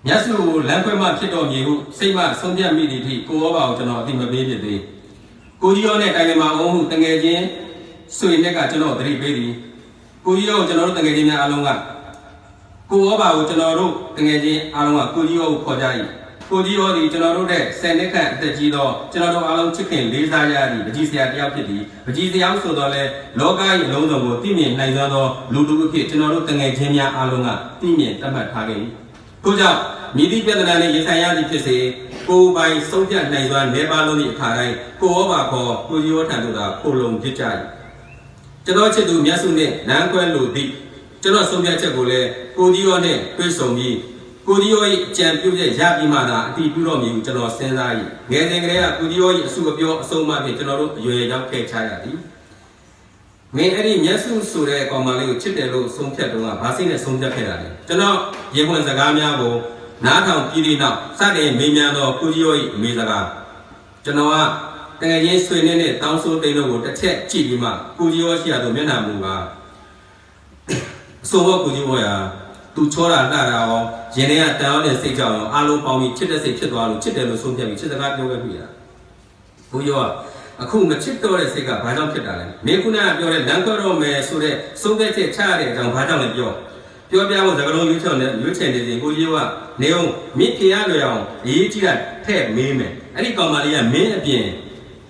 ညစုကိုလမ်းခွဲမှဖြစ်တော်မူဟုစိတ်မှဆုံးဖြတ်မိသည့်အထိကိုရောပါကိုကျွန်တော်အသိမပေးဖြစ်သေးကိုကြီးရောနဲ့တိုင်ပင်မှာအောင်ဟုတငယ်ချင်းဆွေနဲ့ကကျွန်တော်သတိပေးသည်ကိုကြီးရောကျွန်တော်တို့တငယ်ချင်းများအားလုံးကကိုရောပါကိုကျွန်တော်တို့တငယ်ချင်းအားလုံးကကိုကြီးရောကိုခေါ်ကြ၏ကိုကြီးရောဒီကျွန်တော်တို့တဲ့10နှစ်ခန့်အသက်ကြီးသောကျွန်တော်တို့အားလုံးချစ်ခင်လေးစားရသည့်ပကြီးဆရာတယောက်ဖြစ်သည်ပကြီးဆရာဆိုတော့လေလောက၏အလုံးစုံကိုသိမြင်နိုင်သောလူတို့အဖြစ်ကျွန်တော်တို့တငယ်ချင်းများအားလုံးကသိမြင်သတ်မှတ်ထားခဲ့၏ထို့ကြောင့်မြည်သည့်ပြဿနာနဲ့ရင်ဆိုင်ရသည့်ဖြစ်စေကိုယ်ပိုင်ဆုံးဖြတ်နိုင်စွာနေပါလို့သည့်အခါတိုင်းကိုရောပါခေါ်ကိုကြီးရောထံသို့သာခိုလုံဖြစ်ကြ၏ကျွန်တော်ချစ်သူမြတ်စုနှင့်လမ်းခွဲလိုသည့်ကျွန်တော်ဆုံးဖြတ်ချက်ကိုလည်းကိုကြီးရောနှင့်တွေ့ဆုံပြီးကိုကြီးရော၏အကြံပြုချက်ရပြီးမှသာအတိပြုတော်မူကျွန်တော်စဉ်းစား၏ငယ်စဉ်ကလေးကကိုကြီးရော၏အစုအပြောအဆုံးအမဖြင့်ကျွန်တော်တို့အရွယ်ရောက်ခဲ့ချရသည်မင်းအဲ့ဒီမျက်စုဆိုတဲ့အကောင်မလေးကိုချစ်တယ်လို့ဆုံးဖြတ်တော့ဗာစိတ်နဲ့ဆုံးဖြတ်ခဲ့တာလေကျွန်တော်ရေပွင့်စကားများကိုနားထောင်ပြီးတဲ့နောက်စတင်မေးမြန်းသောကိုကြီးရော၏အမေစကားကျွန်တော်ကတကယ်ချင်းဆွေနဲ့တောင်းဆိုသိန်းတို့ကိုတစ်ချက်ကြည့်ပြီးမှကိုကြီးရောရှိရသောမျက်နှာမူကအဆိုတော့ကိုကြီးရောသူချောတာလှတာရောရင်ထဲကတန်အောင်တဲ့စိတ်ကြောင့်ရောအားလုံးပေါင်းပြီးချစ်တဲ့စိတ်ဖြစ်သွားလို့ချစ်တယ်လို့ဆုံးဖြတ်ပြီးချစ်စကားပြောခဲ့ပြီလားကိုကြီးရောအခုမချစ်တော့တဲ့စိတ်ကဘာကြောင့်ဖြစ်တာလဲမင်းခုနကပြောတဲ့လမ်းခွဲတော့မယ်ဆိုတဲ့ဆုံးဖြတ်ချက်ချရတဲ့အကြောင်းဘာကြောင့်လဲပြောပြဖို့စကားလုံးရွေးချယ်နေစဉ်ကိုကြီးကနေအောင်မင်းဖြေရလွယ်အောင်အရေးကြီးတာထည့်မေးမယ်အဲ့ဒီကောင်မလေးကမင်းအပြင်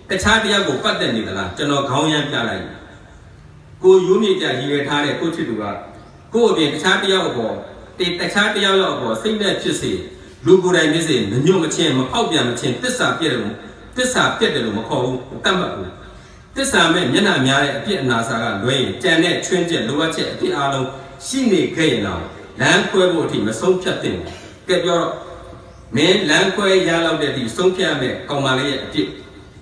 တခြားတယောက်ကိုပတ်သက်နေသလားကျွန်တော်ခေါင်းရမ်းပြလိုက်ကိုရိုးမြေကြရည်ရွယ်ထားတဲ့ကိုချစ်သူကကိုအပြင်တခြားတယောက်အပေါ်တခြားတယောက်ရောက်အပေါ်စိတ်နဲ့ဖြစ်စေလူကိုယ်တိုင်ဖြစ်စေမညွတ်မချင်းမဖောက်ပြန်မချင်းတစ္ဆာပြည့်တယ်လို့မခေါ်ဘူးတတ်မှတ်ဘူးတစ္ဆာမဲ့မျက်နှာများတဲ့အပြစ်အနာစာကလွဲရင်ကြံတဲ့ချွင်းချက်လိုအပ်ချက်အဖြစ်အားလုံးရှိနေခဲ့ရင်တော့လမ်းခွဲဖို့အထိမဆုံးဖြတ်သင့်ဘူးကဲပြောတော့မင်းလမ်းခွဲရလောက်တဲ့အထိဆုံးဖြတ်မဲ့ကောင်မလေးရဲ့အဖြစ်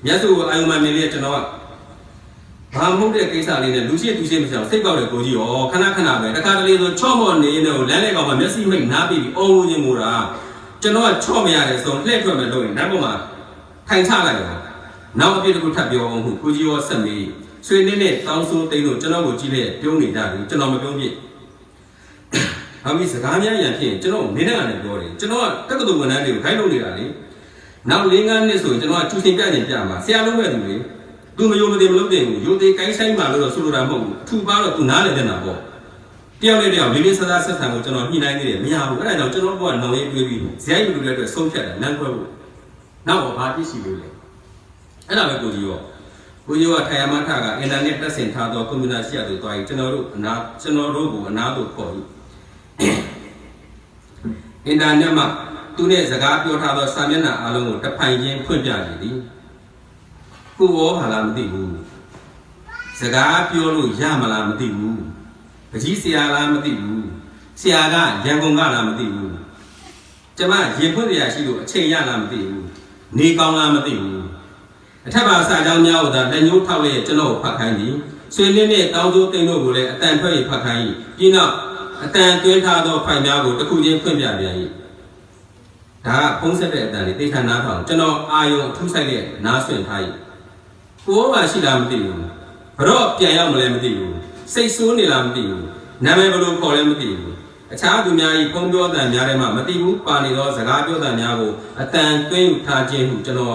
မြတ်စွာဘုရားအာယုံမမင်းလေးကျွန်တော်ကဘာမဟုတ်တဲ့ကိစ္စလေးနဲ့လူရှိသူရှိမချောင်စိတ်ကောက်တဲ့ကိုကြီးရောခဏပဲတခါတလေဆိုချော့မော့နေနေကိုလမ်းလေးကောင်မှာမျက်စိမိတ်နားပြီးအော်လို့ခြင်းမို့တာကျွန်တော်ကချော့မရတဲ့ဆိုလှည့်ထွက်မယ်လို့ရင်နောက်ပေါ်မှာထိုင်ချလိုက်ရောနောက်အပြစ်တစ်ခုထပ်ပြောအောင်ဟုကိုကြီးရောဆက်မေးဆွေနဲ့တောင်းဆိုသိန်းတို့ကျွန်တော်ကိုကြည့်လိုက်ပြုံးနေကြတယ်ကျွန်တော်မပြုံးပြစ်ဘာမီစကားများရန်ဖြစ်ရင်ကျွန်တော်နေနဲ့ကနေပြောတယ်ကျွန်တော်ကတက္ကသိုလ်ဝန်ထမ်းတွေကိုခိုင်းလုပ်နေတာလေနောက်၄-၅နှစ်ဆိုရင်ကျွန်တော်ကကျူရှင်ပြခြင်းပြမှာဆရာလုံးပဲသူလေသူမယုံမသိမလုပ်တင်ဘူးယုံသေးကိုင်းဆိုင်မှာလို့တော့ဆိုလိုတာမဟုတ်ဘူးထူပါတော့သူနားလည်းတင်တာပေါ့တယောက်နဲ့တယောက်လေးစားဆက်ဆံကိုကျွန်တော်ညှိနှိုင်းနေတယ်မရဘူးအဲ့ဒါကြောင့်ကျွန်တော်တို့ကနောင်ရေးတွေးပြီးဇယိုက်လူတွေအတွက်ဆုံးဖြတ်တယ်လမ်းခွဲဖို့နောက်တော့ဘာပြည့်စီလို့လဲအဲ့ဒါပဲကိုကြီးရောထိုင်ရမထကအင်တာနက်တက်ဆင်ထားသောကွန်ပျူတာရှိရသူတွားရင်ကျွန်တော်တို့ကိုအနာသို့ခေါ်ပြီးအင်တာနက်မှာသူနဲ့စကားပြောထားသောစာမျက်နှာအလုံးကိုတစ်ဖိုင်ချင်းဖွင့်ပြကြသည်ကိုရောဟာလားမသိဘူးစကားပြောလို့ရမလားမသိဘူးပကြီးဆရာလားမသိဘူးဆရာကရန်ကုန်ကလားမသိဘူးကျမရင်ဖွင့်ရရှိလို့အချိန်ရလားမသိဘူးနေကောင်းလားမသိဘူးအထက်ပါစာကြောင်းများကိုသာလက်ညှိုးထောက်လိုက်ကျွန်တော်ကိုဖတ်ခိုင်းသည်ဆွေနဲ့တောင်းစိုးသိန်းတို့ကိုလည်းအတန်ထွက်ရဖတ်ခိုင်း၏ပြီးနောက်အတန်တွင်းထားသောဖိုင်များကိုတစ်ခုချင်းဖွင့်ပြပြန်၏ဒါကဖုံးဆက်တဲ့အတန်လေးသိခါနားထောင်ကျွန်တော်အာယုံအထူးဆိုင်တဲ့နားဆွင့်ထား၏ကိုယ်ကရှိလားမသိဘူးဘတော့ပြန်ရောက်မလဲမသိဘူးစိတ်ဆိုးနေလားမသိဘူးနာမည်ဘယ်လိုခေါ်လဲမသိဘူးအခြားသူများ၏ဖုံးပြောတန်များထဲမှာမသိဘူးပါနေသောစကားပြောတန်များကိုအတန်တွင်းထားခြင်းဟုကျွန်တော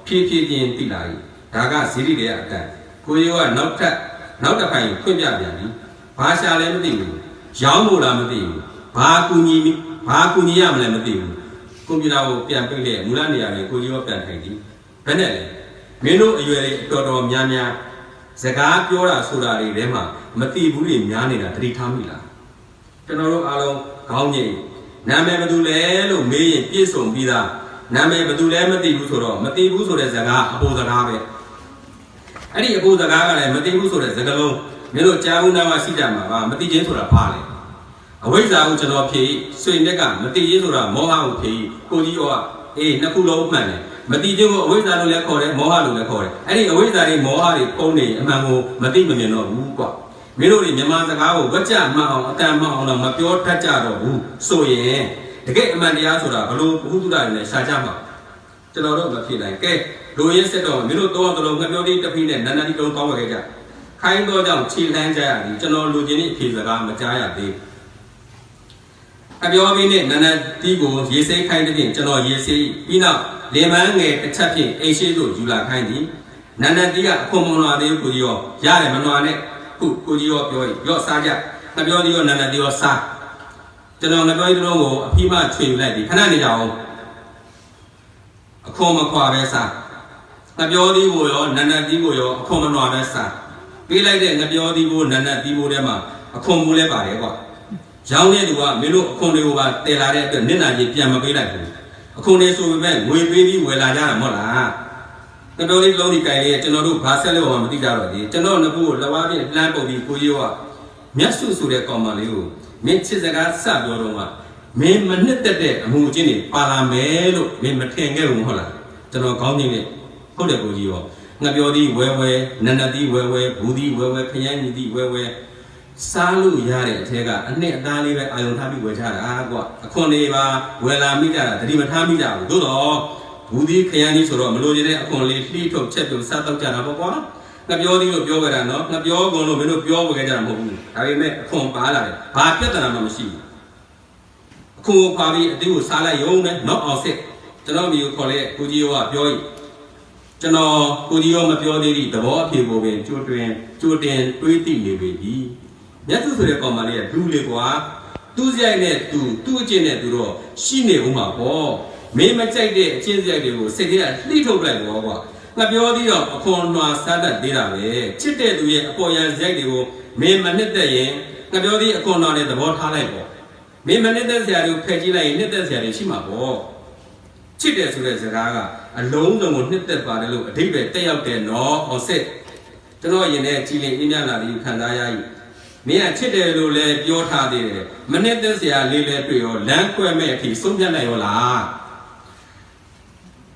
်ဖြည်းချင်းသိလာ၏ဒါကဇီတိရဲ့အတန်ကိုရောကနောက်တစ်ဖိုင်ဖွင့်ပြပြန်ပြီဘာရှာလဲမသိဘူးရောင်းလို့လားမသိဘူးဘာကူညီရမလဲမသိဘူးကွန်ပျူတာကိုပြန်ပိတ်တဲ့မူလနေရာတွေကိုရောပြန်ထိုင်သည်ဘယ်နဲ့လဲမင်းတို့အရွယ်လေးတော်များစကားပြောတာဆိုတာတွေထဲမှာမသိဘူးတွေများနေတာသတိထားမိလားကျွန်တော်တို့အားလုံးခေါင်းငိတ်နာမည်ဘယ်သူလဲလို့မေးရင်ပြည့်စုံပြီးသားနာမည်ဘယ်သူလဲမသိဘူးဆိုတော့မသိဘူးဆိုတဲ့စကားအပေါ်စကားပဲအဲ့ဒီအပေါ်စကားကလည်းမသိဘူးဆိုတဲ့စကားလုံးမင်းတို့ကြားဦးနာမရှိကြမှာပါမသိချင်းဆိုတာဘာလဲအဝိဇ္ဇာကိုကျွန်တော်ဖြေဆွေမြက်ကမသိချင်းဆိုတာမောဟကိုဖြေကိုကြီးရောနှစ်ခုလုံးမှန်တယ်မသိချင်းကိုအဝိဇ္ဇာလို့လည်းခေါ်တယ်မောဟလို့လည်းခေါ်တယ်အဲ့ဒီအဝိဇ္ဇာတွေမောဟတွေပုံနေအမှန်ကိုမသိမမြင်တော့ဘူးကွာမင်းတို့တွေမြန်မာစကားကိုဝကြမှအောင်အတန်မှအောင်တော့မပြောတတ်ကြတော့ဘူးဆိုရင်တကယ်အမှန်တရားဆိုတာဘလို့ဘုဟုတုတ္တနဲ့ရှားကြမှာကျွန်တော်တို့မဖြစ်နိုင်ကဲလူရင်းစစ်တော့မင်းတို့တော့ငပြောတိတဖိနဲ့နန္ဒတိတုံးတောင်းဝယ်ခဲ့ကြခိုင်းတော့ကြောင့်ခြေလှမ်းကြရသည်ကျွန်တော်လူချင်းဤအဖြေစကားမကြားရသေး အပြောပြီးနဲ့နန္ဒတီကိုရေစိတ်ခိုင်းတဲ့ဖြင့်ကျွန်တော်ရေစိတ်ပြီးနောက်လေမန်းငယ်တစ်ချက်ဖြင့်အိမ်ရှိသို့ယူလာခိုင်းသည်နန္ဒတီကအခွန်မွန်လာသေးကိုကြီးရောရတယ်မနွားနဲ့ခုကိုကြီးရောပြောရော့စားကြငါပြောသည်ရောနန္ဒတီရောစားကျွန်တော်ငါပြောသည်တို့ကိုအဖိမချွေယူလိုက်သည်ခဏနေကြအောင်အခွန်မခွာပဲစားငါပြောသည်ကိုရောနန္ဒတီကိုရောအခွန်မနွားပဲစားပေးလိုက်တဲ့ငါပြောသည်ကိုနန္ဒတီကိုထဲမှာအခွန်ဘူးလဲပါတယ်ကွာရောင်းတဲ့သူကမင်းတို့အခွန်တွေကိုပါတည်လာတဲ့အတွက်နစ်နာကြီးပြန်မပေးလိုက်ဘူးအခုနေဆိုပေမဲ့ငွေပေးပြီးဝယ်လာကြတာမဟုတ်လားတော်တော်လေးလုံးဒီကြိုင်လေးကျွန်တော်တို့ဘာဆက်လို့မှမသိကြတော့ဒီကျွန်တော်နှစ်ခုကိုလက်ဝါးပြလှမ်းပုတ်ပြီးကိုကြီးကမျက်စုဆိုတဲ့ကောင်မလေးကိုမင်းချစ်စကားစပြောတော့မှမင်းမနှစ်သက်တဲ့အမှုချင်းတွေပါလာမယ်လို့မင်းမထင်ခဲ့ဘူးမဟုတ်လားကျွန်တော်ခေါင်းကြီးနဲ့ဟုတ်တယ်ကိုကြီးရောငါပြောသည်ဝဲဝဲနန္ဒတိဝဲဝဲဘူးသည်ဝဲဝဲခရမ်းညီသည်ဝဲဝဲစားလို့ရတဲ့အထက်ကအနှစ်အသားလေးပဲအာယုံထားပြီးဝယ်ချတာကွာအခွန်လေးပါဝယ်လာမိကြတာတတိမထားမိကြဘူးသို့တော့ဘူးဒီခရမ်းကြီးဆိုတော့မလို့ရတဲ့အခွန်လေးလှိထုတ်ချက်ပြုတ်စားတော့ကြတာပေါ့ကွာငါပြောသည်လို့ပြောခဲ့တာနော်ငါပြောကုန်လို့မင်းတို့ပြောခဲ့ကြတာမဟုတ်ဘူးဒါပေမဲ့အခွန်ပါလာတယ်ဘာပြဿနာမှမရှိဘူးအခွန်ကိုပါပြီးအသေးကိုစားလိုက်ရုံနဲ့တော့အောင်စစ်ကျွန်တော်မျိုးခေါ်လေကိုကြီးရောကပြောကျွန်တော်ကိုကြီးရောမပြောသေးသည့်သဘောအဖြစ်ကိုပဲကြိုတင်တွေးသိနေပြီမြတ်သူဆိုတဲ့ကောင်မလေးကလူလေကွာသူ့စရိုက်နဲ့သူ့အကျင့်နဲ့သူတော့ရှိနေဦးမှာပေါ့မင်းမကြိုက်တဲ့အကျင့်စရိုက်တွေကိုစိတ်ထဲကလှိထုတ်လိုက်တော့ကွာငါပြောသေးတော့အခွန်နွားစားတတ်သေးတာပဲချစ်တဲ့သူရဲ့အပေါ်ရန်စရိုက်တွေကိုမင်းမနှစ်သက်ရင်ငါပြောသေးအခွန်နွားနဲ့သဘောထားလိုက်ပေါ့မင်းမနှစ်သက်စရာတွေကိုဖယ်ကြည့်လိုက်ရင်နှစ်သက်စရာတွေရှိမှာပေါ့ချစ်တယ်ဆိုတဲ့စကားကအလုံးစုံကိုနှစ်သက်ပါတယ်လို့အဓိပ္ပာယ်တက်ရောက်တယ်နော်ဟောစစ်ကျွန်တော်ရင်ထဲကြည်လင်အင်းမြလာပြီးခံစားရည်မင်းကချစ်တယ်လို့လည်းပြောထားသေးတယ်မနှစ်သက်စရာလေးလည်းတွေ့ရောလမ်းကွဲမဲ့အထိဆုံးဖြတ်နိုင်ရောလား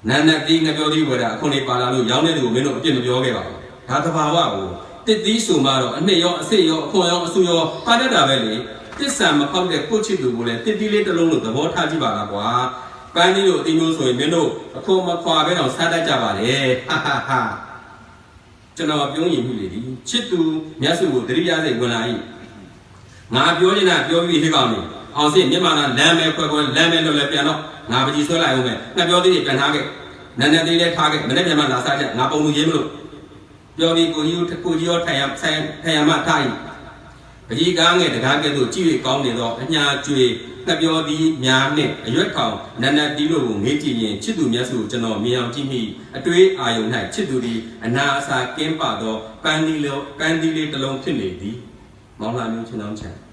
နန္ဒတိငါပြောသေးဝယ်တာအခုနေပါလာလို့ရောင်းတဲ့သူကိုမင်းတို့အပြစ်မပြောခဲ့ပါဘူးဒါသဘာဝကိုတစ်သီးဆိုမှတော့အနှစ်ရောအစစ်ရောအခွန်ရောအဆူရောပါတတ်တာပဲလေတစ္ဆာမပေါက်တဲ့ကိုချစ်သူကိုလည်းတစ်သီးလေးတစ်လုံးလို့သဘောထားကြည့်ပါလားကွာပန်းလေးတို့အတီးမျိုးဆိုရင်မင်းတို့အခွန်မခွာပဲတော့စားတတ်ကြပါလေဟာဟာဟာကျွန်တော်ပြောရင်ပြီလေဒီချစ်သူမြတ်စုကိုတရိယာစိတ်ဝင်လာ၏ငါပြောနေတာပြောပြီးဟိကောင်နေအောင်စိမြန်မာနာလမ်းမဲခွဲခွဲလမ်းမဲလို့လည်းပြန်တော့ငါပကြီးဆွဲလိုက်အောင်မယ်ငါပြောသေးတယ်ပြန်ထားခဲ့နန်းနေသေးလည်းထားခဲ့မနေ့ပြန်မှလာစားချက်ငါပုံလူရေးမလို့ပြောပြီးကိုကြီးရောထိုင်ရမထား၏ပကြီးကားငယ်တကားကဲ့သို့ကြည့်ရကောင်းနေတော့အညာကျွေငါပြောသည်များနဲ့အရွက်ထောင်နန္ဒတီတို့ကိုငေးကြည့်ရင်ချစ်သူမြတ်စုကျွန်တော်မြင်အောင်ကြည့်မိအတွေးအာယုံ၌ချစ်သူသည်အနာအစာကင်းပသောပန်းသီးလေးတစ်လုံးဖြစ်နေသည်မောင်လာမျိုးချင်းအောင်ချမ်း